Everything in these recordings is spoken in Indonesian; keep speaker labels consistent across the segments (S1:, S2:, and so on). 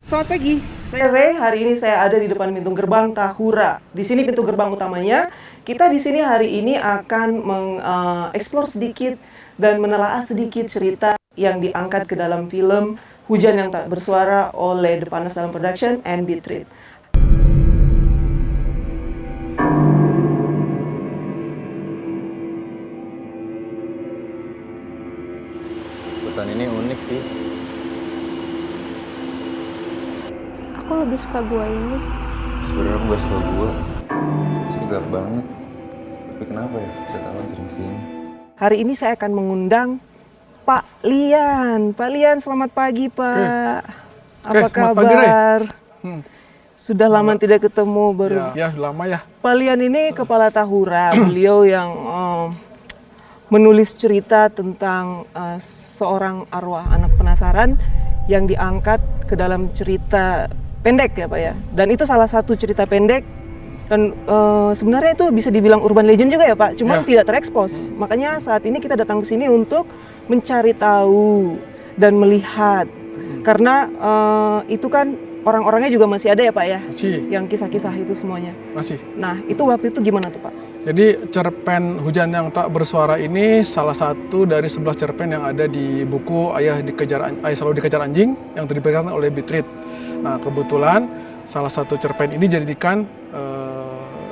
S1: Selamat pagi, saya Ray. Hari ini saya ada di depan pintu gerbang Tahura. Di sini pintu gerbang utamanya. Kita di sini hari ini akan mengeksplor sedikit dan menelaah sedikit cerita yang diangkat ke dalam film Hujan yang Tak Bersuara oleh The Panas Dalam Production and Beat It.
S2: Hutan ini unik sih.
S3: Aku lebih suka gua ini.
S2: Sebenarnya aku gak suka gua. Sini gelap banget. Tapi kenapa ya wisatawan sering kesini?
S1: Hari ini saya akan mengundang Pak Lian. Pak Lian, selamat pagi Pak. Apa kabar? Sudah lama tidak ketemu baru.
S4: Ya, lama ya.
S1: Pak Lian ini kepala Tahura. Beliau yang menulis cerita tentang seorang arwah anak penasaran yang diangkat ke dalam cerita pendek ya Pak ya. Dan itu salah satu cerita pendek dan sebenarnya itu bisa dibilang urban legend juga ya Pak, cuman tidak terekspos. Makanya saat ini kita datang ke sini untuk mencari tahu dan melihat. Karena itu kan orang-orangnya juga masih ada ya Pak ya?
S4: Masih.
S1: Yang kisah-kisah itu semuanya.
S4: Masih.
S1: Nah, itu waktu itu gimana tuh Pak?
S4: Jadi cerpen Hujan yang Tak Bersuara ini salah satu dari 11 cerpen yang ada di buku Ayah Selalu Dikejar Anjing yang diberikan oleh Beat It. Nah, kebetulan salah satu cerpen ini dijadikan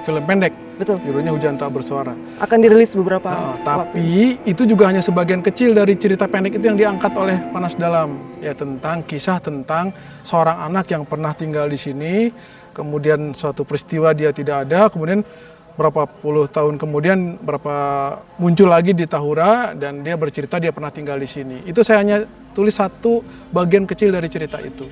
S4: film pendek.
S1: Betul.
S4: Judulnya Hujan Tak Bersuara.
S1: Akan dirilis beberapa
S4: tapi itu juga hanya sebagian kecil dari cerita pendek itu yang diangkat oleh Panas Dalam. Ya, tentang kisah tentang seorang anak yang pernah tinggal di sini, kemudian suatu peristiwa dia tidak ada, kemudian berapa puluh tahun kemudian muncul lagi di Tahura dan dia bercerita dia pernah tinggal di sini. Itu saya hanya tulis satu bagian kecil dari cerita itu.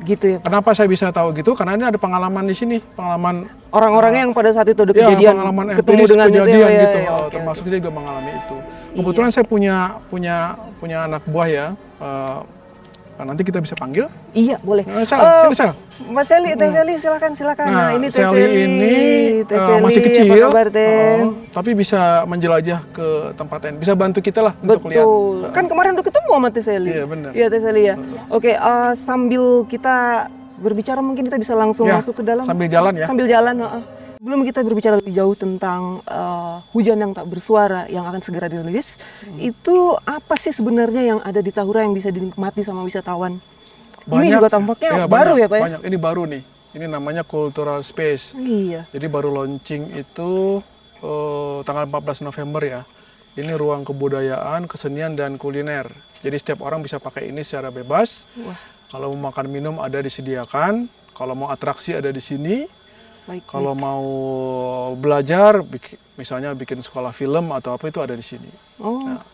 S1: Gitu ya.
S4: Kenapa saya bisa tahu gitu? Karena ini ada pengalaman di sini, pengalaman
S1: orang-orangnya yang pada saat itu ada kejadian,
S4: pengalaman
S1: ketemu dengan
S4: kejadian
S1: itu,
S4: gitu.
S1: ya,
S4: Termasuk saya juga mengalami itu. Kebetulan saya punya anak buah ya. Nanti kita bisa panggil?
S1: Iya, boleh.
S4: Sini, Sel.
S1: Mas Seli, Teh Seli, silakan. Nah, ini Teh
S4: Seli ini masih kecil,
S1: apa kabar, Teh?
S4: tapi bisa menjelajah ke tempat lain. Bisa bantu kita lah untuk lihat.
S1: Betul. Kan kemarin udah ketemu sama Teh Seli.
S4: Iya, benar.
S1: Iya, Teh Seli ya. Oke, sambil kita berbicara mungkin kita bisa langsung masuk ke dalam.
S4: Sambil jalan ya.
S1: Sambil jalan, Belum kita berbicara lebih jauh tentang Hujan yang Tak Bersuara yang akan segera dirilis, itu apa sih sebenarnya yang ada di Tahura yang bisa dinikmati sama wisatawan? Ini juga tampaknya baru ya Pak ya?
S4: Banyak, ini baru nih. Ini namanya Cultural Space.
S1: Iya.
S4: Jadi baru launching itu tanggal 14 November ya. Ini ruang kebudayaan, kesenian, dan kuliner. Jadi setiap orang bisa pakai ini secara bebas. Wah. Kalau mau makan minum ada disediakan. Kalau mau atraksi ada di sini. Kalau mau belajar, misalnya bikin sekolah film atau apa itu ada di sini.
S1: Oh.
S4: Nah,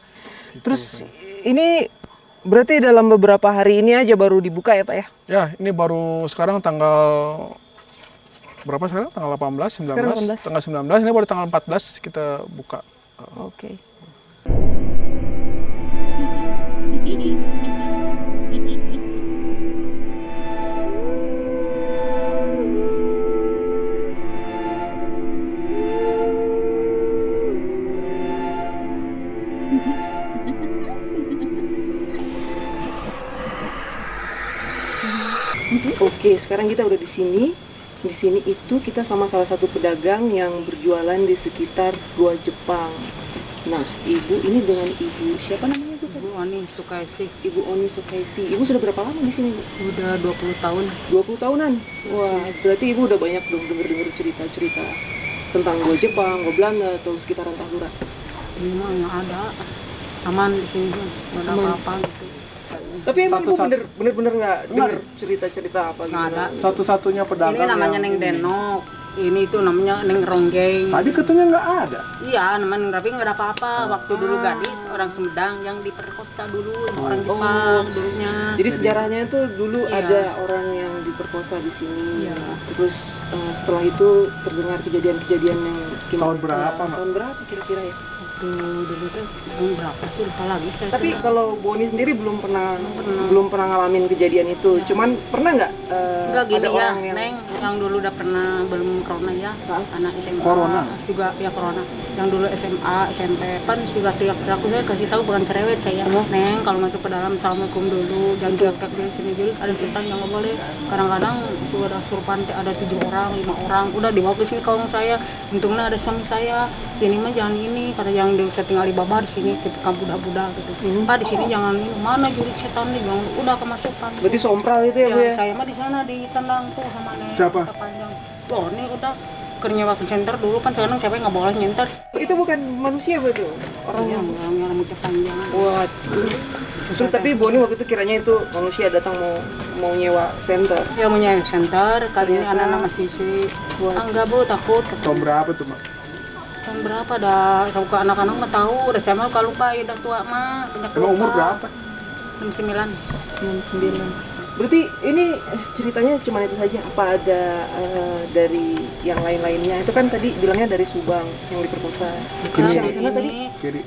S1: terus ini berarti dalam beberapa hari ini aja baru dibuka ya Pak ya? Ya,
S4: ini baru sekarang tanggal berapa sekarang? Tanggal 18, 19? Tanggal 19, ini baru tanggal 14 kita buka.
S1: Oke. Oke, sekarang kita udah di sini. Di sini itu kita sama salah satu pedagang yang berjualan di sekitar Gua Jepang. Nah, Ibu ini dengan Ibu siapa namanya Bu?
S5: Ibu Oni Sukaisi.
S1: Ibu Oni Sukaisi. Ibu sudah berapa lama di sini, Bu?
S5: Udah 20 tahun.
S1: 20 tahunan. Wah, berarti Ibu udah banyak dong denger cerita-cerita tentang Gua Jepang, Gua Belanda atau sekitaran Tahura.
S5: Ini mah nggak ada. Aman di sini, nggak ada apa-apa gitu.
S1: Tapi emang Ibu bener-bener nggak denger cerita-cerita apa gitu?
S5: Nggak ada.
S4: Satu-satunya pedagang
S5: Ini namanya Neng Denok. Ini tuh namanya Neng Ronggeng.
S4: Tadi katanya nggak ada.
S5: Iya, namanya tapi nggak ada apa-apa. Waktu dulu gadis orang Sumedang yang diperkosa dulu sama orang Jepang dulunya.
S1: Jadi sejarahnya itu dulu ada orang yang diperkosa di sini.
S5: Iya.
S1: Terus setelah itu terdengar kejadian-kejadian yang
S4: Tahun berapa, Mak?
S1: Tahun berapa kira-kira ya?
S5: Dulu tuh berapa sih lupa lagi saya.
S1: Tapi kalau Boni sendiri belum pernah ngalamin kejadian itu. Cuman pernah nggak
S5: Enggak gini
S1: ada
S5: ya,
S1: orang yang
S5: Neng. Yang dulu udah pernah belum corona ya, anak SMA
S4: Corona?
S5: juga ya corona. Yang dulu SMA, SMP kan juga teriak-teriak, saya kasih tahu bukan cerewet saya. Neng kalau masuk ke dalam assalamualaikum dulu, jangan teriak-teriak dari sini jadi ada setan yang nggak boleh. Kadang-kadang sudah ada surupan ada 7 orang, 5 orang, udah dibawa ke sini kawan saya. Untungnya ada suami saya. Ini mah jangan ini, kata yang saya tinggal di Baba di sini, tipe budak-budak gitu. Pak di sini jangan ini, mana jurik setan nih, jangan udah kemasukan.
S1: Berarti sompral itu ya, Bu ya?
S5: Saya mah di sana ditendang tuh sama Neng.
S4: Siapa?
S5: Panjang. Loh, ini udah kerja waktu center dulu kan sekarang siapa yang nggak boleh nyenter.
S1: Itu bukan manusia betul?
S5: Orang yang rambutnya panjang.
S1: Buat. Terus tapi Boni waktu itu kiranya itu manusia datang mau nyewa center.
S5: Ya mau nyari center, kali ini
S1: Ternyata-
S5: anak-anak masih sih. Enggak Bu, takut.
S4: Tahun berapa tuh, Mak?
S5: Tahun berapa dah? Tahu ke anak-anak mah tahu, udah saya mah kalau lupa ya udah tua mah. Banyak
S4: Emang umur
S5: lupa.
S4: berapa?
S5: 69.
S1: 69. Berarti ini ceritanya cuma itu saja? Apa ada dari yang lain-lainnya? Itu kan tadi bilangnya dari Subang yang diperkosa.
S5: Bukan,
S1: Yang di sana tadi?
S4: Jadi,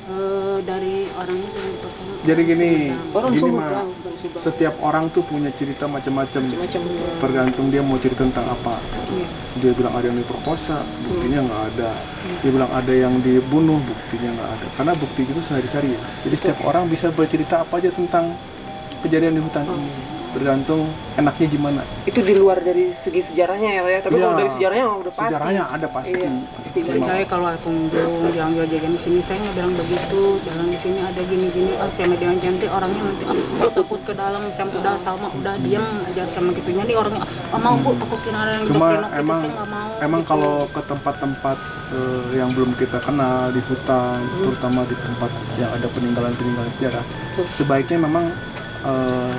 S5: dari orangnya dari Persona.
S4: jadi gini,
S1: Orang
S4: gini
S1: Sumedang,
S4: Mak.
S1: bukan Subang.
S4: Setiap orang tuh punya cerita macam-macam.
S1: Macam
S4: Tergantung dia mau cerita tentang apa.
S1: Iya.
S4: Dia bilang ada yang diperkosa, buktinya nggak ada. Dia bilang ada yang dibunuh, buktinya nggak ada. Karena bukti itu susah dicari ya. Jadi setiap orang bisa bercerita apa aja tentang kejadian di hutan ini. Tergantung enaknya gimana.
S1: itu di luar dari segi sejarahnya ya Pak ya? Tapi
S4: Iya.
S1: kalau dari sejarahnya udah pasti.
S4: Sejarahnya ada pasti.
S1: Iya, pasti.
S5: Jadi saya kalau kunjung yang jajan di sini saya nggak bilang begitu, bilang di sini ada gini-gini, saya median cantik orangnya nanti takut ke dalam, saya udah tahu mah udah diam aja sama gitunya nih orangnya mau Bu takutin ada yang
S4: Cuma
S5: genok-genok gitu,
S4: emang
S5: saya nggak mau.
S4: emang
S5: gitu.
S4: kalau ke tempat-tempat yang belum kita kenal di hutan, terutama di tempat yang ada peninggalan-peninggalan sejarah, sebaiknya memang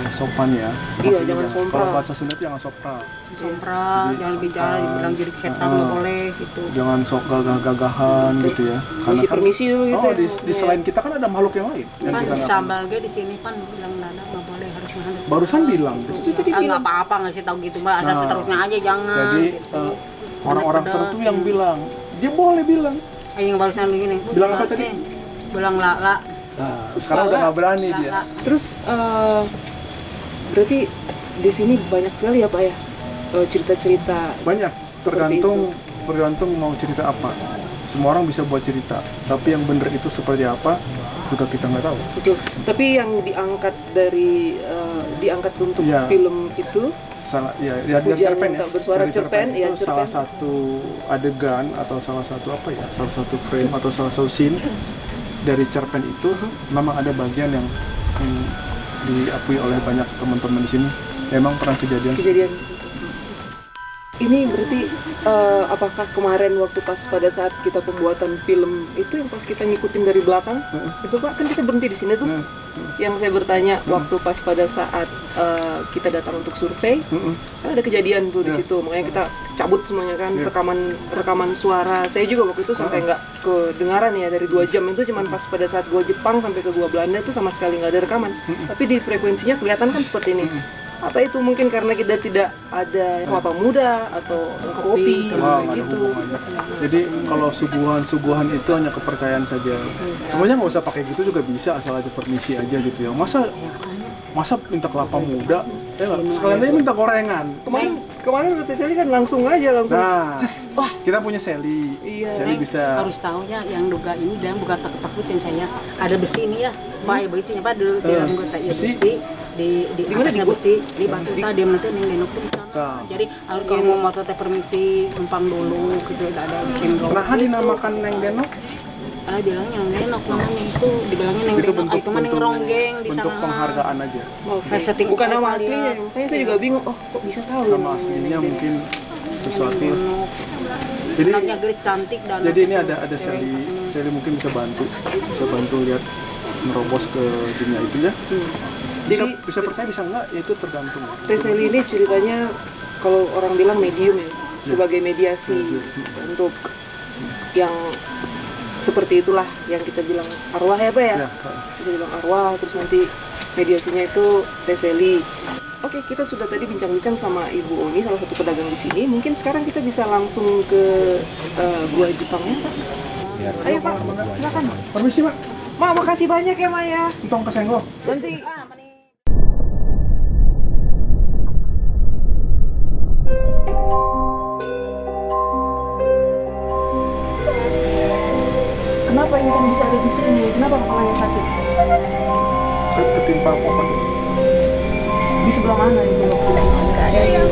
S4: sopan ya.
S1: Iya,
S4: Maksudnya
S1: jangan sompral.
S4: Kalau bahasa Sunda itu jangan sompral.
S5: sompral, jangan bicara, dibilang jurik setan nggak boleh gitu.
S4: Jangan sok gagah-gagahan gitu ya.
S1: Misi permisi dulu gitu.
S4: Oh,
S1: ya.
S4: di selain kita kan ada makhluk yang lain yang
S5: Kan
S4: kita nggak
S5: sambal ge di sini kan bilang nada nggak boleh harus menghadap.
S4: barusan bilang.
S5: Nggak apa-apa ngasih tahu gitu mbak, asal
S4: Nah,
S5: seterusnya aja jangan.
S4: Jadi
S5: gitu.
S4: orang-orang tertentu yang bilang, dia boleh bilang.
S5: Yang barusan begini.
S4: Bilang apa tadi?
S5: Bilang la.
S4: Nah, sekarang udah nggak berani dia.
S1: Terus berarti di sini banyak sekali ya Pak ya cerita-cerita.
S4: Banyak,
S1: seperti
S4: tergantung mau cerita apa. Semua orang bisa buat cerita, tapi yang bener itu seperti apa juga kita nggak tahu.
S1: Betul. Tapi yang diangkat dari diangkat untuk
S4: Iya.
S1: film itu
S4: Dari
S1: Hujan
S4: cerpen
S1: yang tak bersuara,
S4: Dari
S1: cerpen, ya,
S4: itu
S1: cerpen.
S4: salah satu adegan atau salah satu salah satu frame atau salah satu scene dari cerpen itu memang ada bagian yang diakui oleh banyak teman-teman di sini memang pernah kejadian.
S1: Ini berarti apakah kemarin waktu pas pada saat kita pembuatan film itu yang pas kita ngikutin dari belakang itu Pak kan kita berhenti di sini tuh. Yang saya bertanya waktu pas pada saat kita datang untuk survei kan ada kejadian tuh di situ, makanya kita cabut semuanya kan rekaman suara. Saya juga waktu itu sampai nggak kedengaran ya dari 2 jam itu, cuman pas pada saat gua Jepang sampai ke gua Belanda itu sama sekali nggak ada rekaman. Tapi di frekuensinya kelihatan kan seperti ini. Apa itu mungkin karena kita tidak ada kelapa muda atau kopi
S4: Wah,
S1: kayak
S4: nggak ada
S1: gitu.
S4: hubungannya. Jadi kalau suguhan itu hanya kepercayaan saja. Semuanya nggak usah pakai gitu juga bisa, asal aja permisi aja gitu ya. Masa minta kelapa muda? Ya nggak. Sekalian aja minta gorengan.
S1: Kemarin kata Sally kan langsung.
S4: Nah,
S1: Cus,
S4: kita punya Sally.
S1: Iya.
S4: Sally bisa.
S5: Harus tahu ya yang duga ini dan bukan takut-takutin saya. Ada besi ini ya, Pak, besinya Pak di dalam gota ya
S4: besi?
S5: besi. Di
S1: mana
S5: atasnya
S1: di-
S5: besi, di batu tadi nanti yang denok tuh di sana.
S4: Nah.
S5: Jadi harus kalau mau motor teh permisi numpang dulu gitu, tidak ada sindrom.
S4: Nah, dinamakan Neng Denok
S5: Bilangnya neng denok namanya itu, dibilangnya neng
S4: itu
S5: denok. Itu mah neng ronggeng di
S4: bentuk
S5: sana.
S4: penghargaan aja.
S5: Kayak setting
S1: Bukan nama
S5: kali
S1: aslinya,
S5: ya.
S1: makanya saya juga bingung. Oh, kok bisa tahu?
S4: Nama aslinya mungkin sesuatu.
S5: Denok.
S4: Jadi
S5: Anaknya gelis cantik dan
S4: jadi ini
S5: itu
S4: ada
S5: cewek.
S4: Sally mungkin bisa bantu lihat merobos ke dunia itu ya. Bisa percaya bisa enggak ya itu tergantung.
S1: Teh Sally ini ceritanya kalau orang bilang medium ya, sebagai mediasi untuk yang seperti itulah yang kita bilang arwah ya Pak ya?
S4: Ya,
S1: Kita bilang arwah, terus nanti mediasinya itu Teh Sally. Oke, kita sudah tadi bincang-bincang sama Ibu Oni, salah satu pedagang di sini. Mungkin sekarang kita bisa langsung ke Gua Jepangnya Pak. Ayo Pak, silakan.
S4: permisi Mak,
S1: Ma, makasih banyak ya Maya.
S4: entong kesenggol.
S1: Nanti kenapa Intan bisa ada di sini? Kenapa kepalanya sakit?
S4: Ketimpa pohon.
S1: Di sebelah mana itu? Nggak ada yang